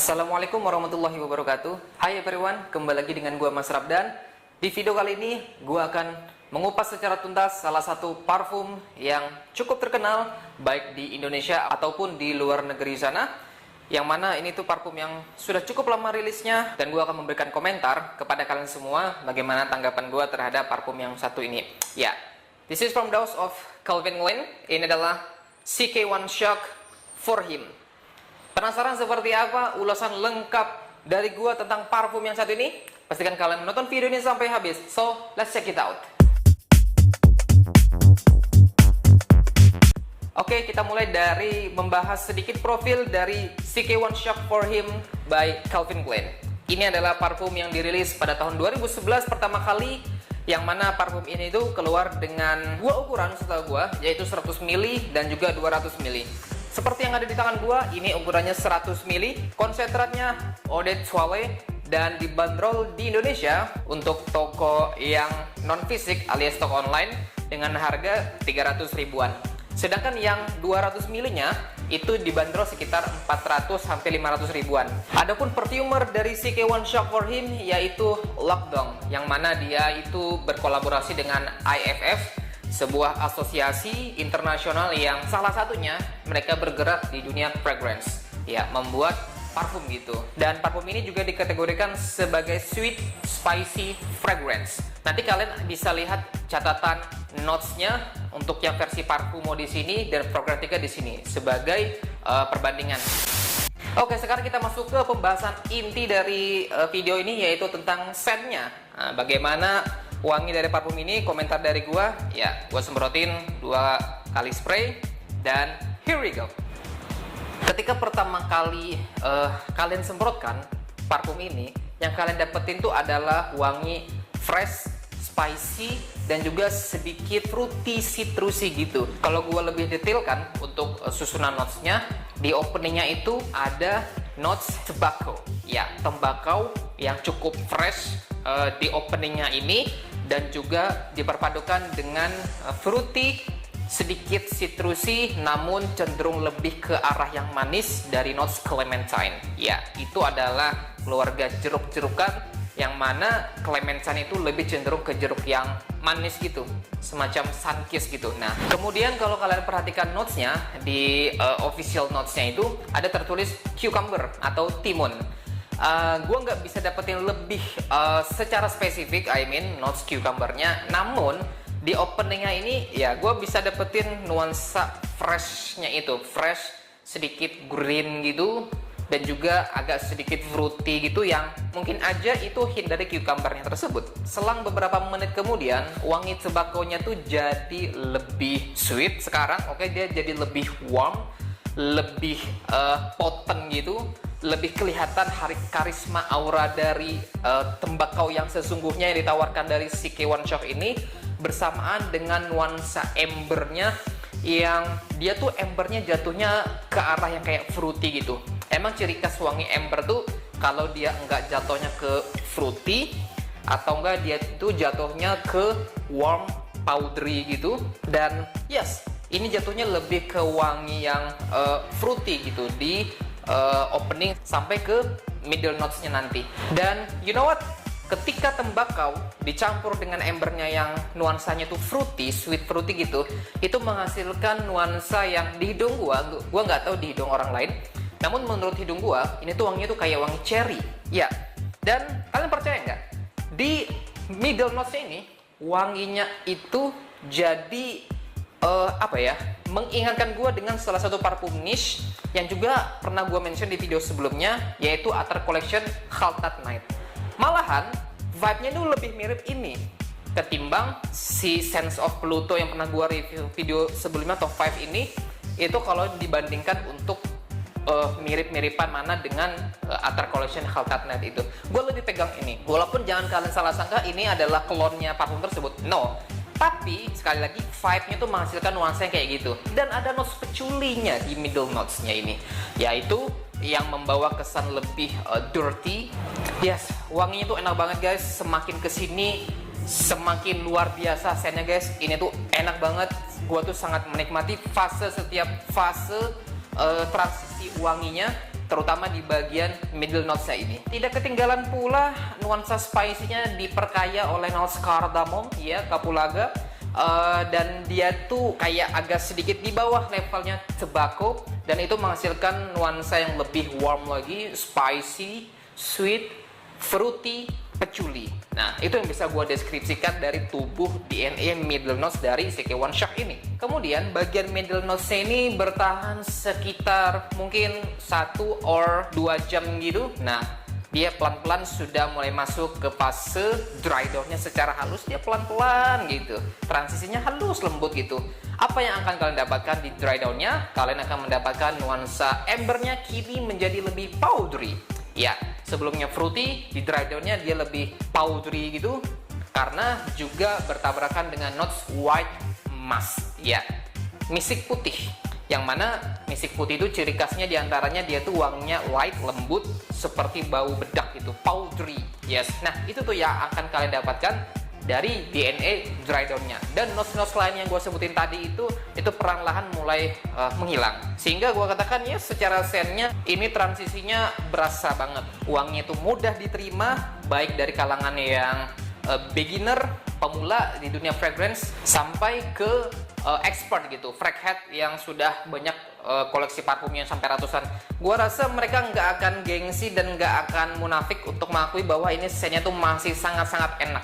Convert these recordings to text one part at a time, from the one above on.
Assalamualaikum warahmatullahi wabarakatuh. Hai everyone, kembali lagi dengan gua Mas Rabdan. Di video kali ini gua akan mengupas secara tuntas salah satu parfum yang cukup terkenal baik di Indonesia ataupun di luar negeri sana. Yang mana ini tuh parfum yang sudah cukup lama rilisnya, dan gua akan memberikan komentar kepada kalian semua bagaimana tanggapan gua terhadap parfum yang satu ini. Ya, this is from the house of Calvin Klein. Ini adalah CK1 Shock for Him. Penasaran seperti apa ulasan lengkap dari gua tentang parfum yang satu ini? Pastikan kalian menonton video ini sampai habis. So, let's check it out. Oke, kita mulai dari membahas sedikit profil dari CK1 Shock for Him by Calvin Klein. Ini adalah parfum yang dirilis pada tahun 2011 pertama kali, yang mana parfum ini tuh keluar dengan dua ukuran setahu gua, yaitu 100 ml dan juga 200 ml. Seperti yang ada di tangan gua, ini ukurannya 100 ml, konsentratnya Eau de Toilette, dan dibanderol di Indonesia untuk toko yang non fisik alias toko online dengan harga 300 ribuan. Sedangkan yang 200 ml-nya itu dibanderol sekitar 400 sampai 500 ribuan. Adapun perfumer dari CK1 Shock for Him yaitu Lockdong, yang mana dia itu berkolaborasi dengan IFF, sebuah asosiasi internasional yang salah satunya mereka bergerak di dunia fragrance, ya, membuat parfum gitu. Dan parfum ini juga dikategorikan sebagai sweet spicy fragrance. Nanti kalian bisa lihat catatan notes-nya untuk yang versi parfumo di sini dan Fragrantica di sini sebagai perbandingan. Oke, sekarang kita masuk ke pembahasan inti dari video ini, yaitu tentang scent-nya. Nah, bagaimana wangi dari parfum ini? Komentar dari gua, ya, gua semprotin 2 kali spray dan here we go. Ketika pertama kali kalian semprotkan parfum ini, yang kalian dapetin tuh adalah wangi fresh, spicy, dan juga sedikit fruity, citrusy gitu. Kalau gua lebih detailkan untuk susunan notes-nya, di openingnya itu ada notes tobacco, ya, tembakau yang cukup fresh di openingnya ini, dan juga diperpadukan dengan fruity, sedikit citrusy, namun cenderung lebih ke arah yang manis dari notes clementine. Ya, itu adalah keluarga jeruk-jerukan, yang mana clementine itu lebih cenderung ke jeruk yang manis gitu, semacam sunkist gitu. Nah, kemudian kalau kalian perhatikan notes-nya, di official notes-nya itu ada tertulis cucumber atau timun. Gue nggak bisa dapetin lebih secara spesifik, I mean notes cucumbernya, namun di openingnya ini ya gue bisa dapetin nuansa freshnya itu, fresh, sedikit green gitu, dan juga agak sedikit fruity gitu, yang mungkin aja itu hint dari cucumbernya tersebut. Selang beberapa menit kemudian, wangi tobacco-nya tuh jadi lebih sweet sekarang. Oke, dia jadi lebih warm, lebih potent gitu, lebih kelihatan karisma aura dari tembakau yang sesungguhnya yang ditawarkan dari CK1 Shock ini, bersamaan dengan nuansa embernya, yang dia tuh embernya jatuhnya ke arah yang kayak fruity gitu. Emang ciri khas wangi ember tuh kalau dia enggak jatuhnya ke fruity, atau enggak dia itu jatuhnya ke warm, powdery gitu. Dan yes, ini jatuhnya lebih ke wangi yang fruity gitu di opening sampai ke middle notes-nya nanti. Dan you know what? Ketika tembakau dicampur dengan embernya yang nuansanya tuh fruity, sweet fruity gitu, itu menghasilkan nuansa yang di hidung gua nggak tahu di hidung orang lain, namun menurut hidung gua ini tuh wanginya tuh kayak wangi cherry, ya. Dan kalian percaya nggak? Di middle notes-nya ini wanginya itu jadi apa ya? Mengingatkan gua dengan salah satu parfum niche yang juga pernah gua mention di video sebelumnya, yaitu Attar Collection Halt at Night. Malahan vibe-nya itu lebih mirip ini ketimbang si Sense of Pluto yang pernah gua review video sebelumnya, top 5 ini. Itu kalau dibandingkan untuk mirip-miripan mana dengan Attar Collection Halt at Night itu, gue lebih pegang ini. Walaupun jangan kalian salah sangka ini adalah klonnya parfum tersebut, no. Tapi sekali lagi vibe-nya tuh menghasilkan nuansa yang kayak gitu. Dan ada notes peculinya di middle notes-nya ini, yaitu yang membawa kesan lebih dirty. Yes, wanginya tuh enak banget guys. Semakin kesini semakin luar biasa scentnya guys. Ini tuh enak banget. Gua tuh sangat menikmati setiap fase transisi wanginya. terutama di bagian middle notes-nya ini. Tidak ketinggalan pula nuansa spicy-nya diperkaya oleh notes cardamom, ya, kapulaga. Dan dia tuh kayak agak sedikit di bawah levelnya tobacco, dan itu menghasilkan nuansa yang lebih warm lagi, spicy, sweet, fruity, patchouli. Nah, itu yang bisa gue deskripsikan dari tubuh DNA middle notes dari CK1 Shock ini. Kemudian bagian middle notes ini bertahan sekitar mungkin 1 or 2 jam gitu. Nah, dia pelan-pelan sudah mulai masuk ke fase dry down-nya secara halus. Dia pelan-pelan gitu, transisinya halus lembut gitu. Apa yang akan kalian dapatkan di dry down-nya? Kalian akan mendapatkan nuansa ambernya kini menjadi lebih powdery. Ya, sebelumnya fruity, di dry down-nya dia lebih powdery gitu, karena juga bertabrakan dengan notes white musk, ya, misik putih. Yang mana misik putih itu ciri khasnya diantaranya dia tuh wanginya light, lembut, seperti bau bedak gitu, powdery. Yes, nah itu tuh yang akan kalian dapatkan dari DNA dry down-nya. Dan notes-notes lain yang gue sebutin tadi itu perlahan-lahan mulai menghilang. Sehingga gue katakan ya secara scent-nya ini transisinya berasa banget. Wanginya itu mudah diterima, baik dari kalangan yang beginner, pemula di dunia fragrance, sampai ke expert gitu, fraghead yang sudah banyak koleksi parfumnya sampai ratusan. Gua rasa mereka nggak akan gengsi dan nggak akan munafik untuk mengakui bahwa ini scentnya tuh masih sangat-sangat enak.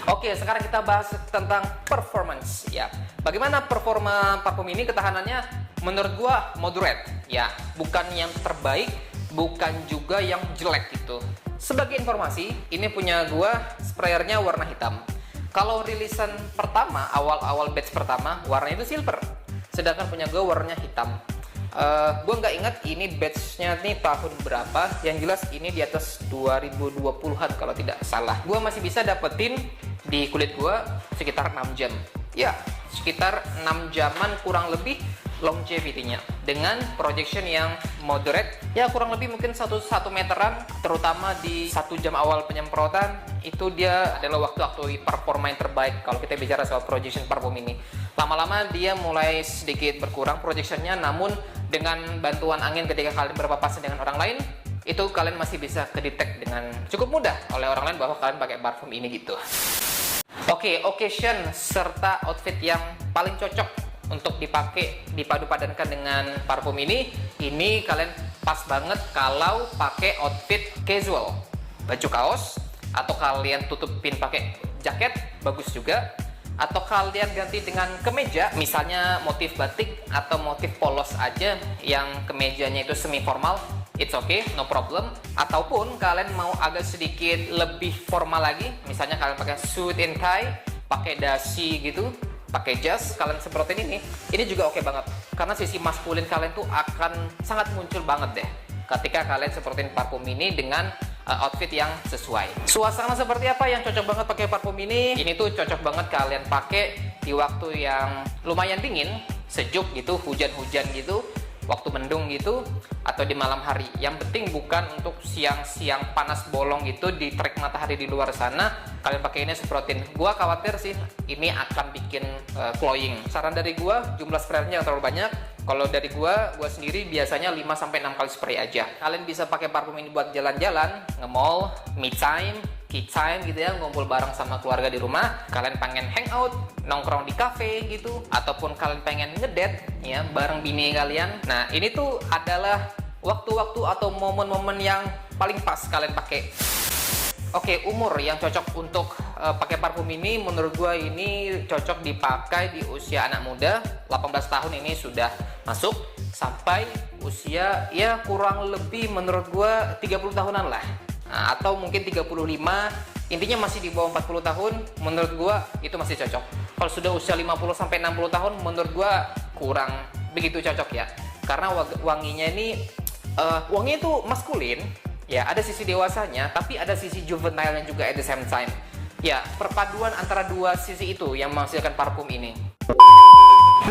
Oke, sekarang kita bahas tentang performance ya. Bagaimana performa parfum ini? Ketahanannya menurut gua moderate ya, bukan yang terbaik, bukan juga yang jelek gitu. Sebagai informasi, ini punya gua sprayernya warna hitam. Kalau rilisan pertama, awal-awal batch pertama, warnanya itu silver. Sedangkan punya gue warnanya hitam. Gue nggak ingat ini batchnya nih tahun berapa. Yang jelas ini di atas 2020-an kalau tidak salah. Gue masih bisa dapetin di kulit gue sekitar 6 jam. Ya, sekitar 6 jaman kurang lebih longevity-nya. Dengan projection yang moderate, ya kurang lebih mungkin 1 meteran, terutama di 1 jam awal penyemprotan, itu dia adalah waktu performa yang terbaik kalau kita bicara soal projection parfum ini. Lama-lama dia mulai sedikit berkurang projectionnya, namun dengan bantuan angin ketika kalian berpapasan dengan orang lain, itu kalian masih bisa kedetek dengan cukup mudah oleh orang lain bahwa kalian pakai parfum ini gitu. Oke, occasion serta outfit yang paling cocok untuk dipakai, dipadu-padankan dengan parfum ini kalian pas banget kalau pakai outfit casual, baju kaos, atau kalian tutupin pakai jaket, bagus juga. Atau kalian ganti dengan kemeja, misalnya motif batik atau motif polos aja yang kemejanya itu semi formal, it's okay, no problem. Ataupun kalian mau agak sedikit lebih formal lagi, misalnya kalian pakai suit and tie, pakai dasi gitu, pakai jas, kalian semprotin ini juga oke banget. Karena sisi maskulin kalian tuh akan sangat muncul banget deh ketika kalian semprotin parfum ini dengan outfit yang sesuai. Suasana seperti apa yang cocok banget pakai parfum ini? Ini tuh cocok banget kalian pakai di waktu yang lumayan dingin, sejuk gitu, hujan-hujan gitu, waktu mendung gitu, atau di malam hari. Yang penting bukan untuk siang-siang panas bolong gitu di terik matahari di luar sana, kalian pakai ini semprotin. Gua khawatir sih ini akan bikin cloying. Saran dari gua, jumlah sprayernya yang terlalu banyak. Kalau dari gua sendiri biasanya 5-6 kali spray aja. Kalian bisa pakai parfum ini buat jalan-jalan, nge-mall, me time, kid time gitu ya, ngumpul bareng sama keluarga di rumah. Kalian pengen hangout, nongkrong di cafe gitu, ataupun kalian pengen ngedate ya bareng bini kalian. Nah, ini tuh adalah waktu-waktu atau momen-momen yang paling pas kalian pakai. Oke, umur yang cocok untuk pakai parfum ini menurut gue ini cocok dipakai di usia anak muda. 18 tahun ini sudah masuk sampai usia ya kurang lebih menurut gue 30 tahunan lah. Nah, atau mungkin 35, intinya masih di bawah 40 tahun menurut gue itu masih cocok. Kalau sudah usia 50 sampai 60 tahun menurut gue kurang begitu cocok ya. Karena wanginya ini wanginya itu maskulin. Ya, ada sisi dewasanya, tapi ada sisi juvenile-nya juga at the same time. Ya, perpaduan antara dua sisi itu yang menghasilkan parfum ini.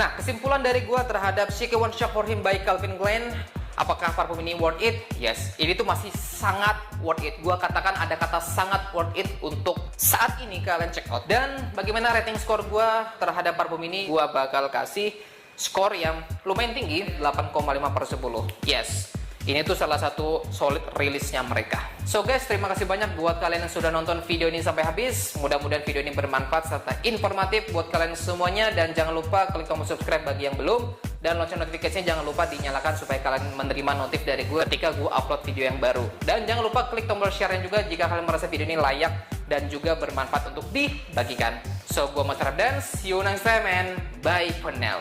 Nah, kesimpulan dari gua terhadap CK1 Shock for Him by Calvin Klein, apakah parfum ini worth it? Yes, ini tuh masih sangat worth it. Gua katakan ada kata sangat worth it untuk saat ini kalian check out. Dan bagaimana rating score gua terhadap parfum ini? Gua bakal kasih skor yang lumayan tinggi, 8,5/10. Yes. Ini tuh salah satu solid rilisnya mereka. So guys, terima kasih banyak buat kalian yang sudah nonton video ini sampai habis. Mudah-mudahan video ini bermanfaat serta informatif buat kalian semuanya. Dan jangan lupa klik tombol subscribe bagi yang belum. Dan lonceng notifikasinya jangan lupa dinyalakan supaya kalian menerima notif dari gue ketika gue upload video yang baru. Dan jangan lupa klik tombol share juga jika kalian merasa video ini layak dan juga bermanfaat untuk dibagikan. So, gue Mas Ramdan, see you next time and bye for now.